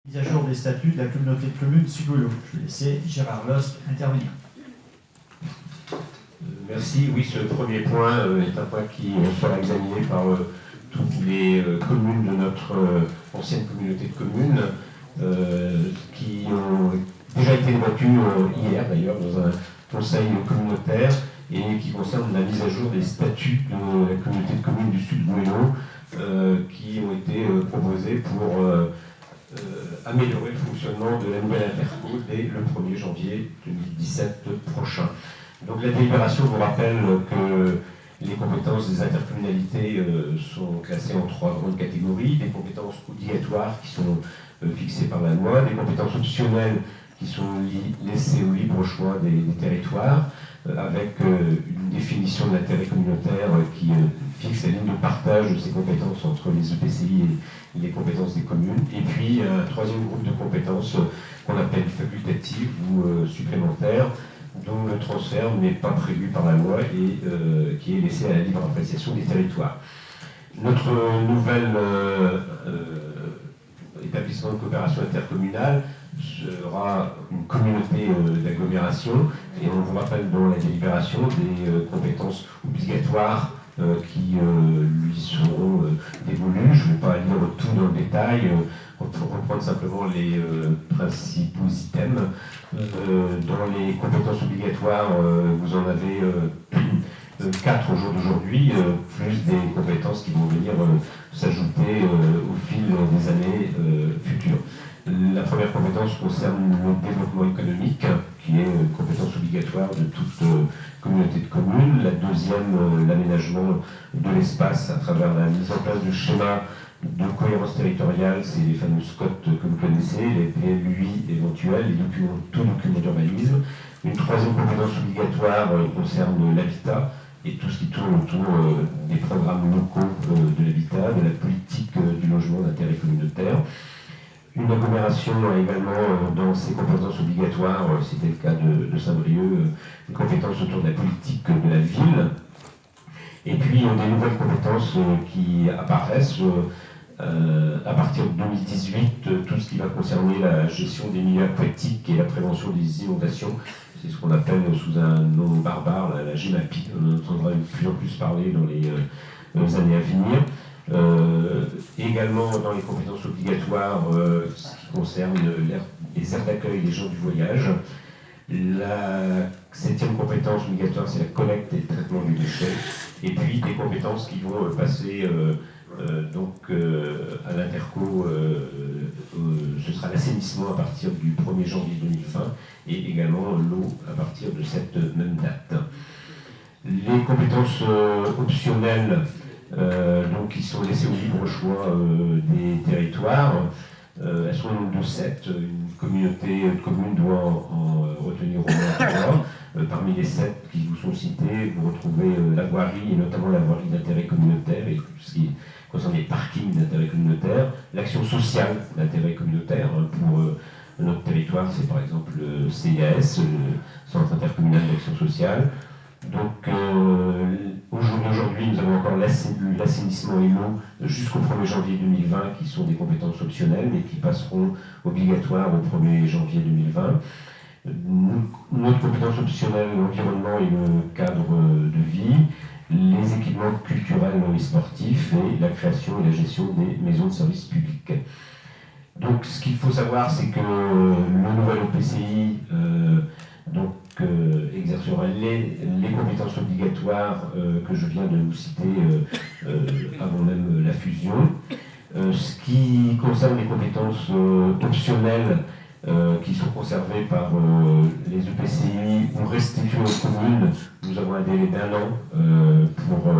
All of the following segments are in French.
Mise à jour des statuts de la communauté de communes Sud-Oulo. Je vais laisser Gérard Losc intervenir. Merci. Oui, ce premier point est un point qui sera examiné par toutes les communes de notre ancienne communauté de communes, qui ont déjà été débattues hier d'ailleurs dans un conseil communautaire et qui concerne la mise à jour des statuts de la communauté de communes du Sud-Oulo qui ont été proposés pour améliorer le fonctionnement de la nouvelle interco dès le 1er janvier 2017 prochain. Donc la délibération vous rappelle que les compétences des intercommunalités sont classées en 3 grandes catégories: des compétences obligatoires qui sont fixées par la loi, des compétences optionnelles qui sont laissées au libre choix des territoires, avec une définition de l'intérêt communautaire qui fixe la ligne de partage de ces compétences entre les EPCI et les compétences des communes, et puis un troisième groupe de compétences qu'on appelle facultatives ou supplémentaires, dont le transfert n'est pas prévu par la loi et qui est laissé à la libre appréciation des territoires. Notre nouvel établissement de coopération intercommunale sera une communauté d'agglomération, et on vous rappelle dans la délibération des compétences obligatoires qui lui seront dévolues. Je ne vais pas lire tout dans le détail, pour reprendre simplement les principaux items. Dans les compétences obligatoires, vous en avez 4 au jour d'aujourd'hui, plus des compétences qui vont venir s'ajouter au fil des années futures. La première compétence concerne le développement économique, qui est une compétence obligatoire de toute communauté de communes. La deuxième, l'aménagement de l'espace à travers la mise en place de schémas de cohérence territoriale, c'est les fameux SCOT que vous connaissez, les PLUI éventuels, tout document d'urbanisme. Une troisième compétence obligatoire concerne l'habitat et tout ce qui tourne autour des programmes locaux de l'habitat, de la politique du logement d'intérêt communautaire. Une agglomération a également dans ses compétences obligatoires, c'était le cas de Saint-Brieuc, une compétence autour de la politique de la ville. Et puis des nouvelles compétences qui apparaissent à partir de 2018, tout ce qui va concerner la gestion des milieux aquatiques et la prévention des inondations. C'est ce qu'on appelle sous un nom barbare la GEMAPI. On en entendra de plus en plus parler dans les années à venir. Également dans les compétences obligatoires, ce qui concerne les aires d'accueil des gens du voyage. La 7e compétence obligatoire, c'est la collecte et le traitement des déchets. Et puis des compétences qui vont passer à l'interco, ce sera l'assainissement à partir du 1er janvier 2020 et également l'eau à partir de cette même date. Les compétences optionnelles, qui sont laissées au libre choix des territoires, elles sont au nombre de 7. Une communauté de communes doit en retenir au moins 3. Parmi les 7 qui vous sont cités, vous retrouvez la voirie, et notamment la voirie d'intérêt communautaire, et tout ce qui concerne les parkings d'intérêt communautaire, l'action sociale d'intérêt communautaire. Pour notre territoire, c'est par exemple le CIAS, le Centre intercommunal d'action sociale. Donc, au jour d'aujourd'hui, nous avons encore l'assainissement et l'eau jusqu'au 1er janvier 2020, qui sont des compétences optionnelles, mais qui passeront obligatoires au 1er janvier 2020. Notre compétence optionnelle, l'environnement et le cadre de vie, les équipements culturels et sportifs et la création et la gestion des maisons de services publics. Donc ce qu'il faut savoir, c'est que le nouvel EPCI exercera les compétences obligatoires que je viens de vous citer avant même la fusion. Ce qui concerne les compétences optionnelles qui sont conservées par les EPCI ou restituées aux communes, nous avons un délai d'1 an pour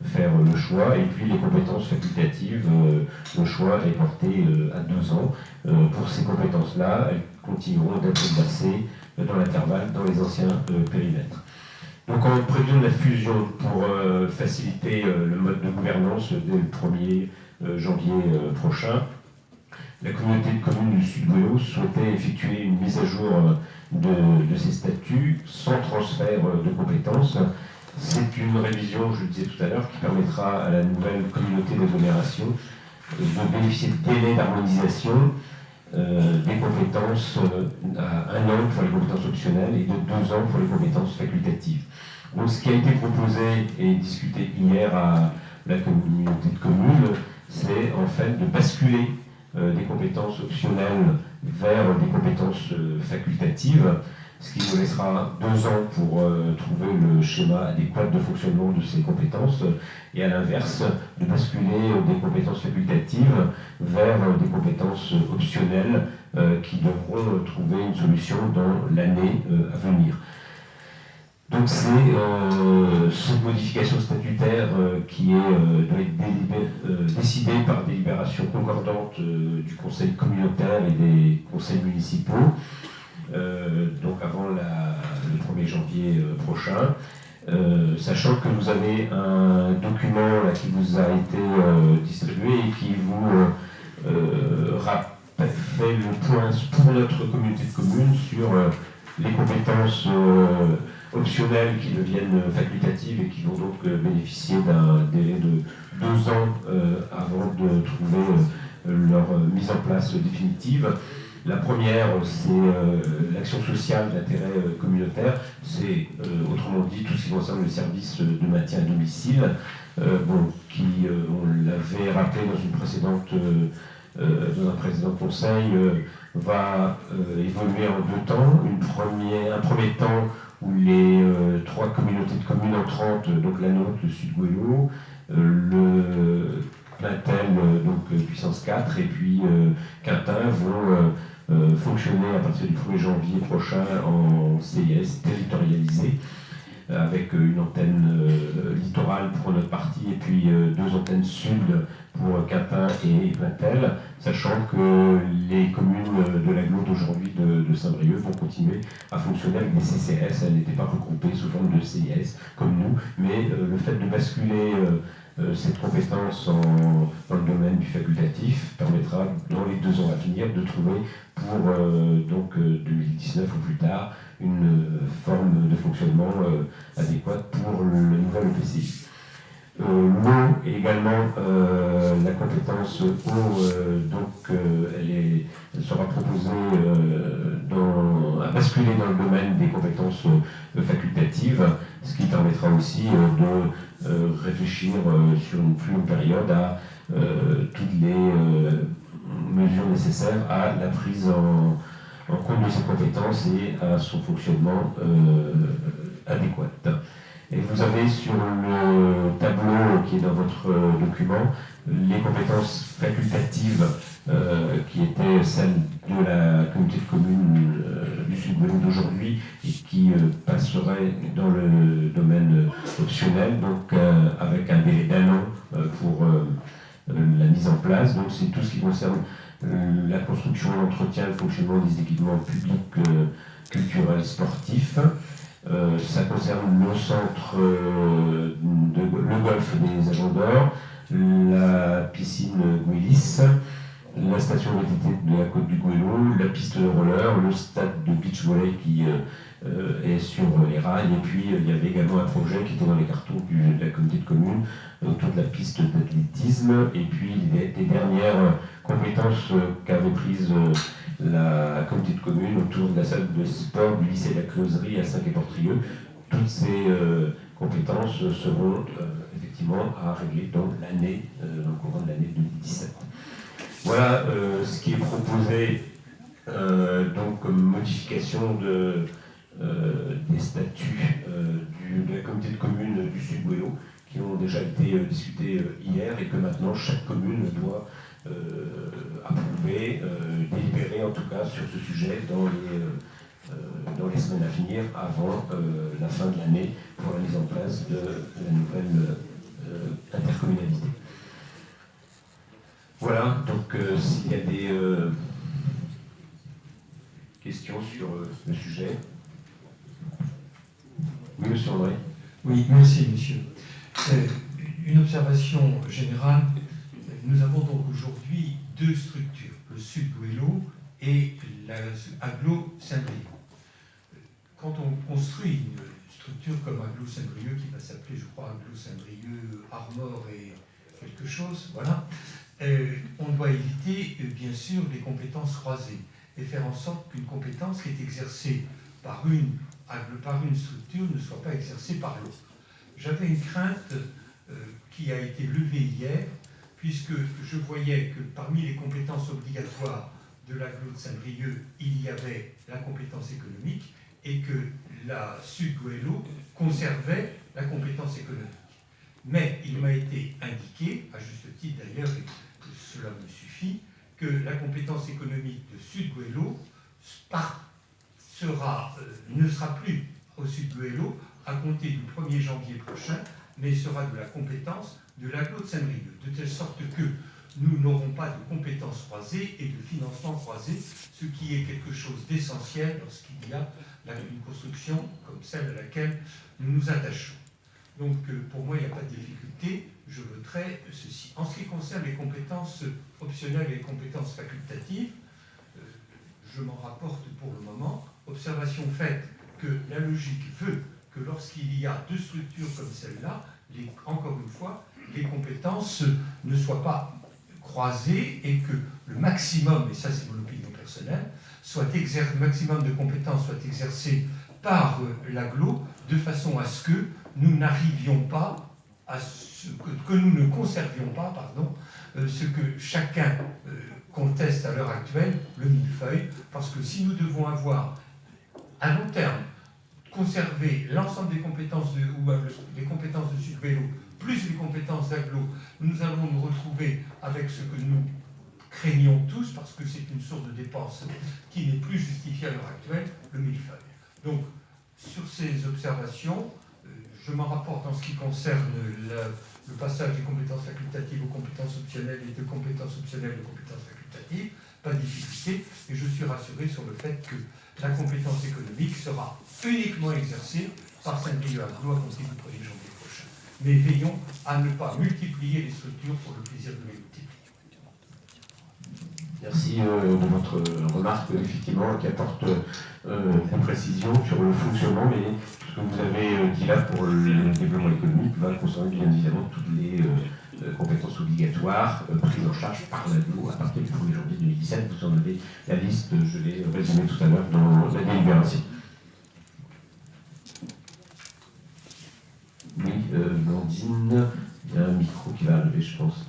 faire le choix, et puis les compétences facultatives, le choix est porté à 2 ans. Pour ces compétences-là, elles continueront d'être exercées dans l'intervalle dans les anciens périmètres. Donc en prévision de la fusion, pour faciliter le mode de gouvernance dès le 1er janvier prochain, la communauté de communes du Sud-Oulo souhaitait effectuer une mise à jour de ses statuts sans transfert de compétences. C'est une révision, je le disais tout à l'heure, qui permettra à la nouvelle communauté d'agglomération de bénéficier de délais d'harmonisation des compétences à 1 an pour les compétences optionnelles et de 2 ans pour les compétences facultatives. Donc ce qui a été proposé et discuté hier à la communauté de communes, c'est en fait de basculer des compétences optionnelles vers des compétences facultatives, ce qui nous laissera 2 ans pour trouver le schéma adéquat de fonctionnement de ces compétences, et à l'inverse, de basculer des compétences facultatives vers des compétences optionnelles qui devront trouver une solution dans l'année à venir. Donc c'est cette modification statutaire qui doit être décidée par délibération concordante du conseil communautaire et des conseils municipaux, donc avant le 1er janvier prochain, sachant que vous avez un document là, qui vous a été distribué et qui vous fait le point pour notre communauté de communes sur les compétences optionnelles qui deviennent facultatives et qui vont donc bénéficier d'un délai de 2 ans avant de trouver leur mise en place définitive. La première, c'est l'action sociale d'intérêt communautaire, c'est autrement dit tout ce qui concerne le service de maintien à domicile, qui, on l'avait rappelé dans un précédent conseil, va évoluer en 2 temps. Un premier temps où les 3 communautés de communes entrantes, donc la nôtre, le Sud-Gouello, le Plaintel, donc puissance 4, et puis Quintin vont fonctionner à partir du 1er janvier prochain en CIS territorialisé, avec une antenne littorale pour notre partie et puis 2 antennes sud pour Quintin et Plaintel, sachant que les communes de l'agglo d'aujourd'hui de Saint-Brieuc vont continuer à fonctionner avec des CCS. Elles n'étaient pas regroupées sous forme de CIS comme nous, mais le fait de basculer cette compétence dans le domaine du facultatif permettra dans les 2 ans à venir de trouver pour 2019 ou plus tard une forme de fonctionnement adéquate pour le nouvel EPCI. L'eau est également la compétence eau, elle sera proposée à basculer dans le domaine des compétences facultatives, ce qui permettra aussi de réfléchir sur une plus longue période à toutes les mesures nécessaires à la prise en compte de ces compétences et à son fonctionnement adéquat. Et vous avez sur le tableau qui est dans votre document les compétences facultatives qui étaient celles de la communauté de communes du Sud-Gouello d'aujourd'hui et qui passeraient dans le domaine optionnel, donc avec un délai d'1 an pour la mise en place. Donc c'est tout ce qui concerne la construction, l'entretien, le fonctionnement des équipements publics, culturels, sportifs. Ça concerne le centre, le golf des Agents d'Or, la piscine Gouelis, la station VTT de la côte du Gouello, la piste de roller, le stade de beach volley qui est sur les rails, et puis il y avait également un projet qui était dans les cartons de la communauté de communes autour de la piste d'athlétisme, et puis les dernières compétences qu'avait prises la communauté de communes autour de la salle de sport du lycée de la Closerie à Saint-Quay-Portrieux. Toutes ces compétences seront effectivement à régler dans le courant de l'année 2017. Voilà ce qui est proposé donc comme modification des statuts de la communauté de communes du Sud-Gouello, qui ont déjà été discutés hier et que maintenant chaque commune doit approuver, délibérer en tout cas sur ce sujet dans les semaines à venir, avant la fin de l'année, pour la mise en place de la nouvelle intercommunalité. Voilà, donc s'il y a des questions sur le sujet. Oui, monsieur André. Oui, merci, monsieur. Une observation générale. Nous avons donc aujourd'hui 2 structures, le Sud-Gouello et l'agglo Saint-Brieuc. Quand on construit une structure comme agglo Saint-Brieuc, qui va s'appeler, je crois, agglo Saint-Brieuc, Armor et quelque chose, voilà, on doit éviter, bien sûr, les compétences croisées et faire en sorte qu'une compétence qui est exercée par une structure ne soit pas exercée par l'autre. J'avais une crainte qui a été levée hier, puisque je voyais que parmi les compétences obligatoires de l'agglo de Saint-Brieuc, il y avait la compétence économique et que la Sud-Goëlo conservait la compétence économique. Mais il m'a été indiqué, à juste titre d'ailleurs, et cela me suffit, que la compétence économique de Sud-Goëlo ne sera plus au Sud-Goëlo à compter du 1er janvier prochain, mais sera de la compétence de l'agglo de Saint-Brieuc, de telle sorte que nous n'aurons pas de compétences croisées et de financement croisé, ce qui est quelque chose d'essentiel lorsqu'il y a une construction comme celle à laquelle nous nous attachons. Donc pour moi, il n'y a pas de difficulté, je voterai ceci. En ce qui concerne les compétences optionnelles et les compétences facultatives, je m'en rapporte pour le moment. Observation faite que la logique veut que lorsqu'il y a deux structures comme celle-là, encore une fois, les compétences ne soient pas croisées et que le maximum, et ça c'est mon opinion personnelle, le maximum de compétences soit exercé par l'agglo de façon à ce que nous n'arrivions pas que nous ne conservions pas, ce que chacun conteste à l'heure actuelle, le millefeuille, parce que si nous devons avoir à long terme conserver l'ensemble des compétences les compétences de Sud-Vélo plus les compétences d'agglo, nous allons nous retrouver avec ce que nous craignons tous, parce que c'est une source de dépenses qui n'est plus justifiée à l'heure actuelle, le millefeuille. Donc, sur ces observations, je m'en rapporte en ce qui concerne le passage des compétences facultatives aux compétences optionnelles et de compétences optionnelles aux compétences facultatives, pas de difficulté, et je suis rassuré sur le fait que la compétence économique sera uniquement exercée par Saint-Brieuc Agglo à compter du 1er janvier prochain. Mais veillons à ne pas multiplier les structures pour le plaisir de les multiplier. Merci de votre remarque, effectivement, qui apporte des précisions sur le fonctionnement, mais ce que vous avez dit là pour le développement économique va concerner bien évidemment toutes les compétences obligatoires prises en charge par l'agglo à partir du 1er janvier 2017. Vous en avez la liste, je l'ai résumée tout à l'heure dans la délibération. Oui, Blandine, il y a un micro qui va arriver, je pense.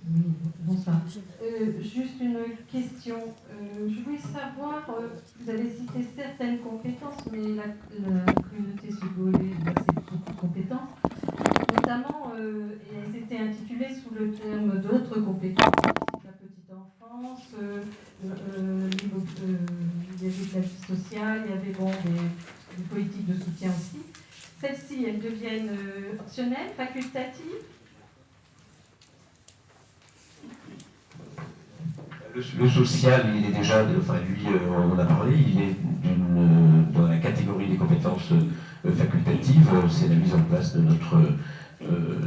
Oui, bonsoir. Juste une question. Je voulais savoir, vous avez cité certaines compétences, mais la communauté Sud-Goëlo c'est beaucoup de compétences. Notamment, et elles étaient intitulées sous le terme d'autres compétences, la petite enfance, il y avait de la vie sociale, il y avait des politiques de soutien aussi. Celles-ci, elles deviennent optionnelles, facultatives? Le social, il est déjà, enfin lui, on en a parlé, il est dans la catégorie des compétences facultatives. C'est la mise en place de notre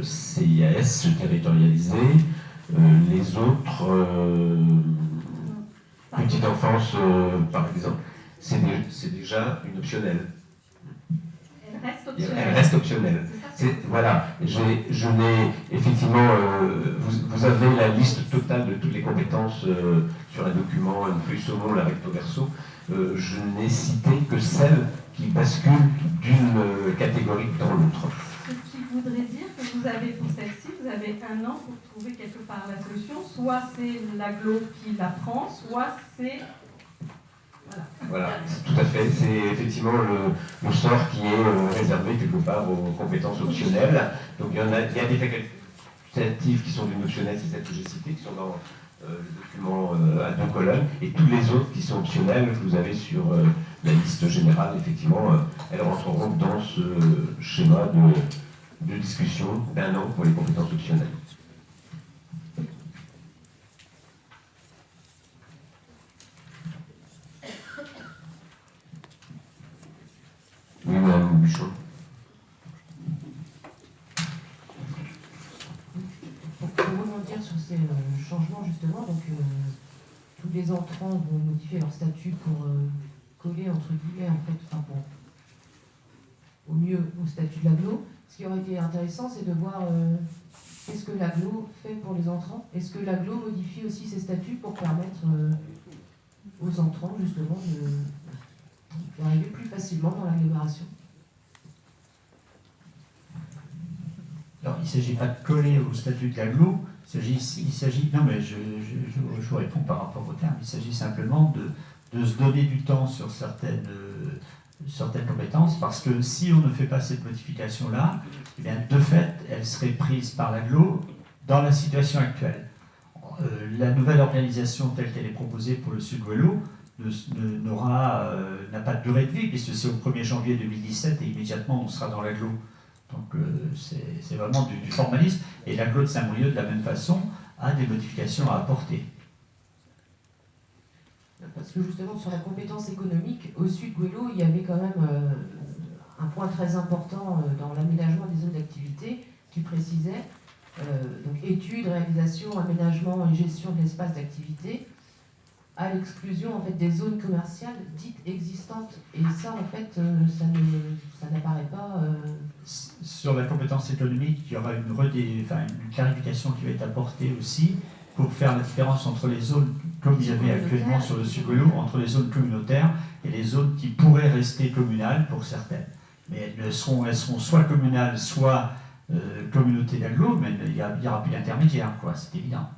CIAS territorialisé. Les autres, petite enfance, par exemple, c'est déjà une optionnelle. Elle reste optionnelle. Voilà, je n'ai effectivement, vous avez la liste totale de toutes les compétences sur un document, une feuille selon la recto verso. Je n'ai cité que celles qui basculent d'une catégorie dans l'autre. Ce qui voudrait dire que vous avez pour celle-ci, vous avez 1 an pour trouver quelque part la solution. Soit c'est l'agglo qui la prend, soit c'est... Voilà, tout à fait. C'est effectivement le sort qui est réservé quelque part aux compétences optionnelles. Donc il y a des facultatives qui sont d'une optionnelle, c'est celle que j'ai citée, qui sont dans le document à 2 colonnes, et tous les autres qui sont optionnels, que vous avez sur la liste générale, effectivement, elles rentreront dans ce schéma de discussion d'1 an pour les compétences optionnelles. Oui, Mme Buchon. Pour rebondir sur ces changements, justement, donc tous les entrants vont modifier leur statut pour coller, entre guillemets, en fait, enfin, au mieux au statut de l'agglo. Ce qui aurait été intéressant, c'est de voir qu'est-ce que l'agglo fait pour les entrants. Est-ce que l'agglo modifie aussi ses statuts pour permettre aux entrants, justement, d'arriver plus facilement dans l'agglomération? Alors, il ne s'agit pas de coller au statut de l'agglo, il s'agit, non mais je vous réponds par rapport au terme, il s'agit simplement de se donner du temps sur certaines compétences, parce que si on ne fait pas cette modification-là, eh bien, de fait, elle serait prise par l'agglo dans la situation actuelle. La nouvelle organisation telle qu'elle est proposée pour le Sud-Ouest n'a pas de durée de vie, puisque c'est au 1er janvier 2017 et immédiatement on sera dans l'agglo. Donc c'est vraiment du formalisme, et l'agglo de Saint-Brieuc, de la même façon, a des modifications à apporter. Parce que justement, sur la compétence économique, au Sud-Gouello, il y avait quand même un point très important dans l'aménagement des zones d'activité qui précisait donc études, réalisation, aménagement et gestion de l'espace d'activité, à l'exclusion en fait des zones commerciales dites existantes. Et ça, en fait, ça n'apparaît pas. Sur la compétence économique, il y aura une clarification qui va être apportée aussi pour faire la différence entre les zones, comme il y avait actuellement sur le Sud-Ouest, entre les zones communautaires et les zones qui pourraient rester communales pour certaines. Mais elles seront soit communales, soit communauté d'agglo, mais il n'y aura plus d'intermédiaire, quoi, c'est évident.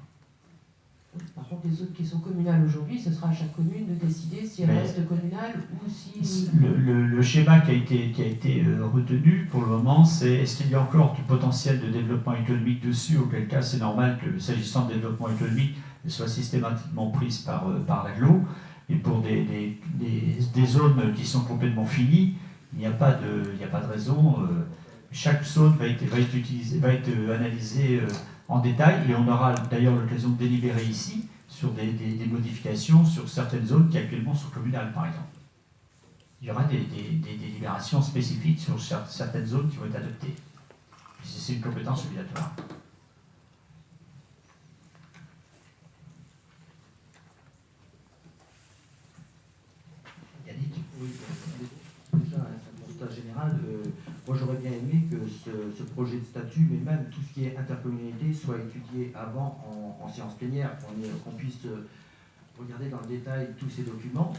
Par contre, les zones qui sont communales aujourd'hui, ce sera à chaque commune de décider si elles restent communales ou si... Le schéma qui a été retenu pour le moment, c'est est-ce qu'il y a encore du potentiel de développement économique dessus, auquel cas c'est normal que, s'agissant de développement économique, elle soit systématiquement prise par l'agglo, et pour des zones qui sont complètement finies, il n'y a pas de raison. Chaque zone va être analysée en détail, et on aura d'ailleurs l'occasion de délibérer ici sur des modifications sur certaines zones qui actuellement sont communales, par exemple. Il y aura des délibérations spécifiques sur certaines zones qui vont être adoptées. C'est une compétence obligatoire. Yannick? Oui, déjà, un constat général. Moi, j'aurais bien aimé que ce projet de statut, mais même tout ce qui est intercommunalité, soit étudié avant en séance plénière, qu'on puisse regarder dans le détail tous ces documents.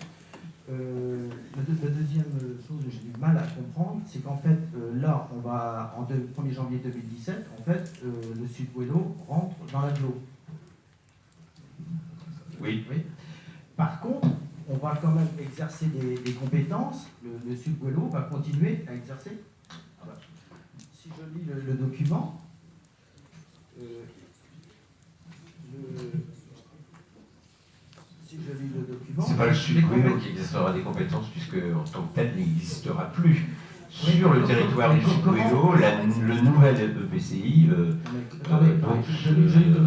La deuxième chose que j'ai du mal à comprendre, c'est qu'en fait, là, on va, en 1er janvier 2017, en fait, le Sud-Ouest rentre dans l'agglo. Oui. Par contre, on va quand même exercer des compétences. Le Sud-Ouest va continuer à exercer. Si je lis le document, c'est pas le Sud-Ouest qui exercera des compétences, puisque en tant que tel n'existera plus. Sur le territoire du Sud-Ouest, le nouvel EPCI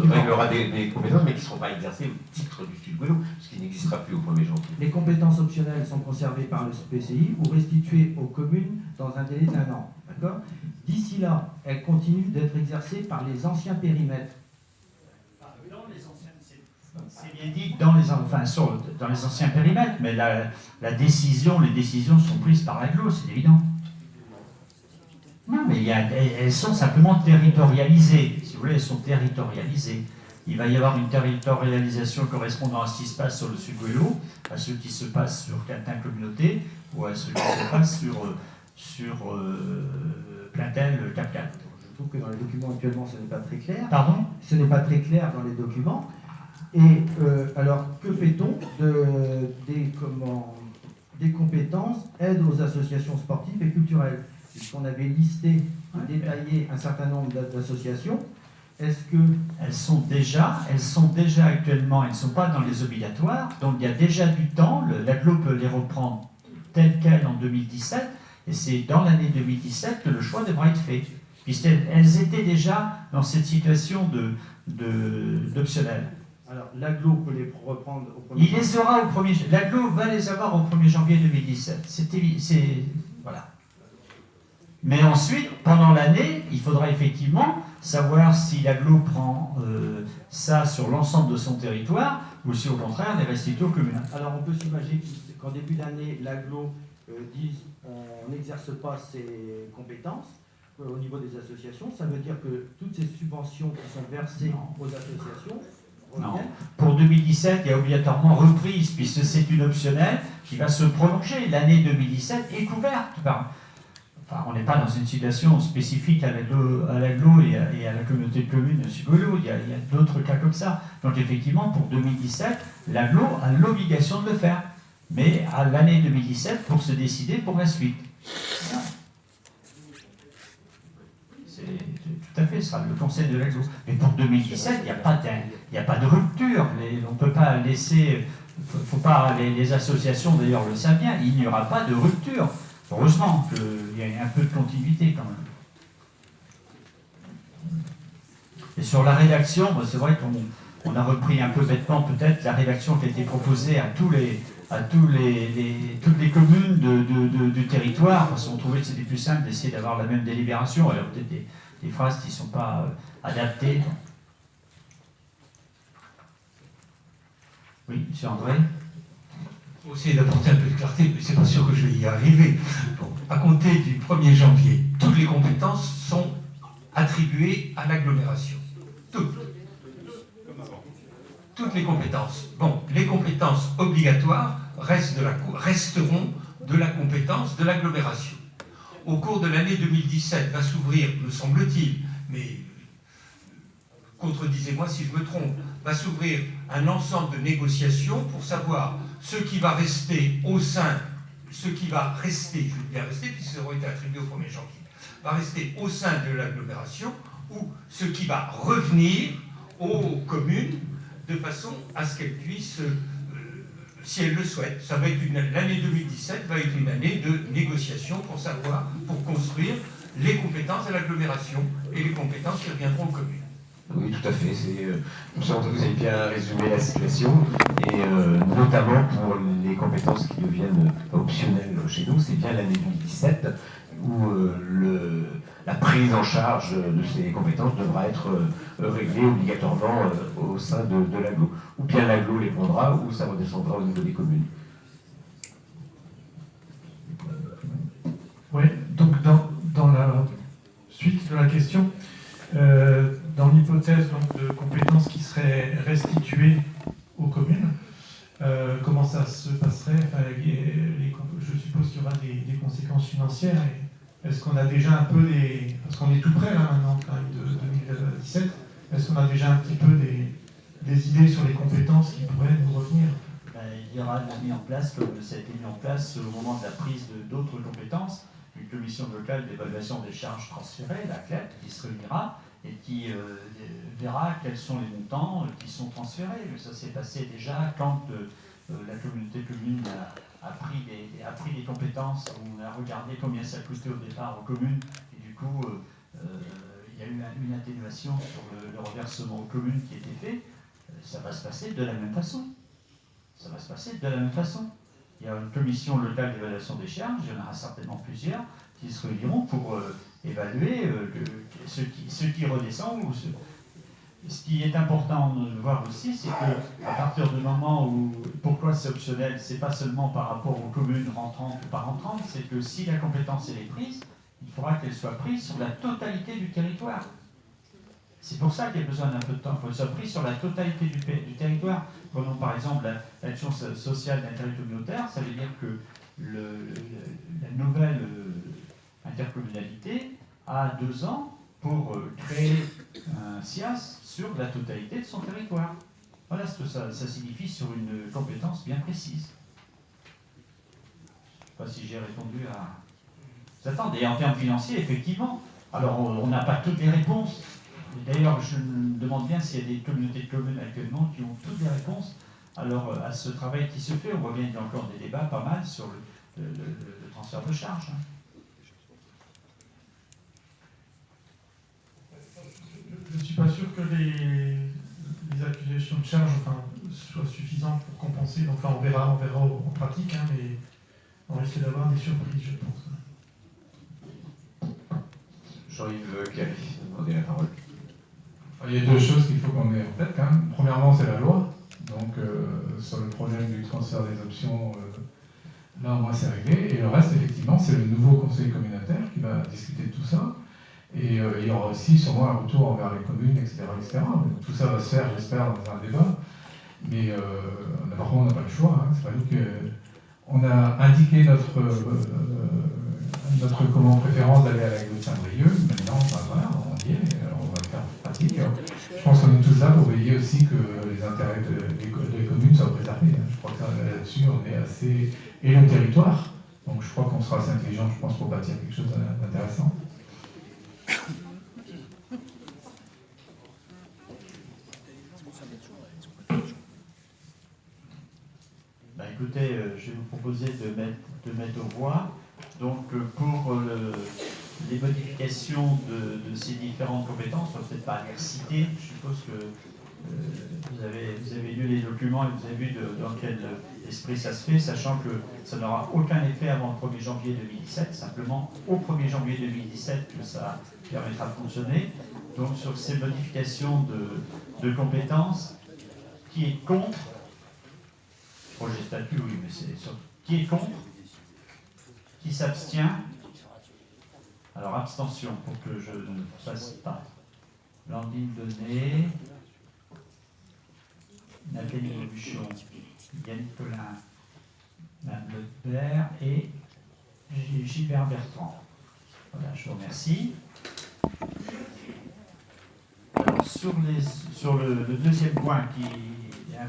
réglera des compétences, mais qui ne seront pas exercées au titre du Sud-Ouest, ce qui n'existera plus au 1er janvier. Les compétences optionnelles sont conservées par le EPCI ou restituées aux communes dans un délai d'1 an. D'accord ? D'ici là, elles continuent d'être exercées par les anciens périmètres. C'est bien dit dans les anciens périmètres, mais les décisions sont prises par l'agglo, c'est évident. Non, mais elles sont simplement territorialisées. Si vous voulez, elles sont territorialisées. Il va y avoir une territorialisation correspondant à ce qui se passe sur le Sud-Ouest, à ce qui se passe sur Quintin Communauté, ou à ce qui se passe sur Plaintel, Cap-Cat. Je trouve que dans les documents actuellement, ce n'est pas très clair. Pardon ? Ce n'est pas très clair dans les documents. Et alors, que fait-on des compétences aide aux associations sportives et culturelles? Puisqu'on avait listé et détaillé un certain nombre d'associations, est-ce que... Elles sont déjà actuellement, elles ne sont pas dans les obligatoires, donc il y a déjà du temps, l'agglo peut les reprendre telles quelles en 2017, et c'est dans l'année 2017 que le choix devra être fait, puisqu'elles étaient déjà dans cette situation d'optionnel. Alors, l'agglo peut les reprendre au 1er janvier. L'agglo va les avoir au 1er janvier 2017. Voilà. Mais ensuite, pendant l'année, il faudra effectivement savoir si l'agglo prend ça sur l'ensemble de son territoire ou si au contraire les restitue aux communes. Alors, on peut s'imaginer qu'en début d'année, l'agglo disent on n'exerce pas ses compétences au niveau des associations, ça veut dire que toutes ces subventions qui sont versées aux associations Non. reviennent. Pour 2017, il y a obligatoirement reprise, puisque c'est une optionnelle qui va se prolonger. L'année 2017 est couverte par... Enfin, on n'est pas dans une situation spécifique à l'agglo et à la communauté de communes de Sud-Goëlo. Il y a d'autres cas comme ça. Donc effectivement, pour 2017, l'agglo a l'obligation de le faire. Mais à l'année 2017 pour se décider pour la suite. Voilà. C'est tout à fait, ce sera le conseil de l'agglo. Mais pour 2017, il n'y a pas de rupture. On ne peut pas laisser... Faut pas, les associations d'ailleurs le savent bien, il n'y aura pas de rupture. Heureusement qu'il y a un peu de continuité quand même. Et sur la rédaction, c'est vrai qu'on a repris un peu bêtement peut-être la rédaction qui a été proposée à toutes les communes du territoire, parce qu'on trouvait que c'était plus simple d'essayer d'avoir la même délibération. Alors peut-être des phrases qui ne sont pas adaptées. Oui, M. André. Il faut essayer d'apporter un peu de clarté, mais c'est pas sûr que je vais y arriver. Bon, à compter du 1er janvier, toutes les compétences sont attribuées à l'agglomération. Toutes les compétences. Bon, les compétences obligatoires resteront de la compétence de l'agglomération. Au cours de l'année 2017 va s'ouvrir, me semble-t-il, mais contredisez-moi si je me trompe, va s'ouvrir un ensemble de négociations pour savoir ce qui va rester au sein, ce qui va rester, je veux bien rester, puisqu'ils auront été attribués au 1er janvier, va rester au sein de l'agglomération, ou ce qui va revenir aux communes de façon à ce qu'elles puissent, si elles le souhaitent, ça va être l'année 2017 va être une année de négociation pour savoir, pour construire les compétences de l'agglomération et les compétences qui reviendront aux communes. Oui, tout à fait. Il me semble que vous avez bien résumé la situation, et notamment pour les compétences qui deviennent optionnelles chez nous, c'est bien l'année 2017 où la prise en charge de ces compétences devra être réglée obligatoirement au sein de l'agglo. Ou bien l'agglo les prendra, ou ça redescendra au niveau des communes. Oui, donc dans la suite de la question, dans l'hypothèse de compétences qui seraient restituées aux communes, comment ça se passerait? Enfin, je suppose qu'il y aura des conséquences financières. Est-ce qu'on a déjà un peu des... Parce qu'on est tout près là maintenant quand même de 2017. Est-ce qu'on a déjà un petit peu des idées sur les compétences qui pourraient nous revenir? Il y aura mis en place, comme ça a été mis en place au moment de la prise d'autres compétences, une commission locale d'évaluation des charges transférées, la CLEP, qui se réunira et qui verra quels sont les montants qui sont transférés. Ça s'est passé déjà quand la communauté commune a pris des compétences, on a regardé combien ça coûtait au départ aux communes, et du coup, il y a eu une atténuation sur le reversement aux communes qui était fait. Ça va se passer de la même façon. Ça va se passer de la même façon. Il y a une commission locale d'évaluation des charges, il y en aura certainement plusieurs, qui se réuniront pour évaluer ce qui redescend. Ce qui est important de voir aussi, c'est qu'à partir du moment où, pourquoi c'est optionnel, c'est pas seulement par rapport aux communes rentrantes ou pas rentrantes, c'est que si la compétence elle est prise, il faudra qu'elle soit prise sur la totalité du territoire. C'est pour ça qu'il y a besoin d'un peu de temps. Il faut qu'elle soit prise sur la totalité du territoire. Prenons par exemple l'action sociale d'intérêt communautaire, ça veut dire que la nouvelle intercommunalité a 2 ans pour créer un SIAS sur la totalité de son territoire. Voilà ce que ça signifie sur une compétence bien précise. Je ne sais pas si j'ai répondu à... Vous attendez, en termes financiers, effectivement. Alors, on n'a pas toutes les réponses. D'ailleurs, je me demande bien s'il y a des communautés de communes actuellement qui ont toutes les réponses. Alors, à ce travail qui se fait, on voit bien qu'il y a encore des débats pas mal sur le transfert de charges. Je ne suis pas sûr que les accusations de charges soient suffisantes pour compenser. Donc là, on verra en pratique, mais on risque d'avoir des surprises, je pense. Jean-Yves Cary, demandez la parole. Il y a 2 choses qu'il faut qu'on ait en tête quand même. Premièrement, c'est la loi. Donc, sur le problème du transfert des options, Là, au moins, c'est réglé. Et le reste, effectivement, c'est le nouveau conseil communautaire qui va discuter de tout ça. Et il y aura aussi sûrement un retour envers les communes, etc. etc. Tout ça va se faire, j'espère, dans un débat. Mais par contre, on n'a pas le choix. Hein. C'est pas nous que... On a indiqué notre préférence d'aller à l'agglo de Saint-Brieuc. Maintenant, ben, voilà, on y est, on va le faire pratique. Je pense qu'on est tous là pour veiller aussi que les intérêts des communes soient préservés. Hein. Je crois que là-dessus, on est assez... Et le territoire. Donc je crois qu'on sera assez intelligent, je pense, pour bâtir quelque chose d'intéressant. Ben, écoutez, je vais vous proposer de mettre aux voix. Donc pour les modifications de ces différentes compétences, on ne va peut-être pas les citer. Je suppose que vous avez lu les documents et vous avez vu dans quel esprit ça se fait, sachant que ça n'aura aucun effet avant le 1er janvier 2017, simplement au 1er janvier 2017 que ça permettra de fonctionner. Donc sur ces modifications de compétences, qui est contre? Projet statut, oui, mais c'est sur... Qui est contre? Qui s'abstient? Alors abstention, pour que je ne fasse pas. Landine Donné, Nathalie Buchon, Yannick Collin, Mme Leclerc et Gilbert Bertrand. Voilà, je vous remercie. Alors sur le deuxième point qui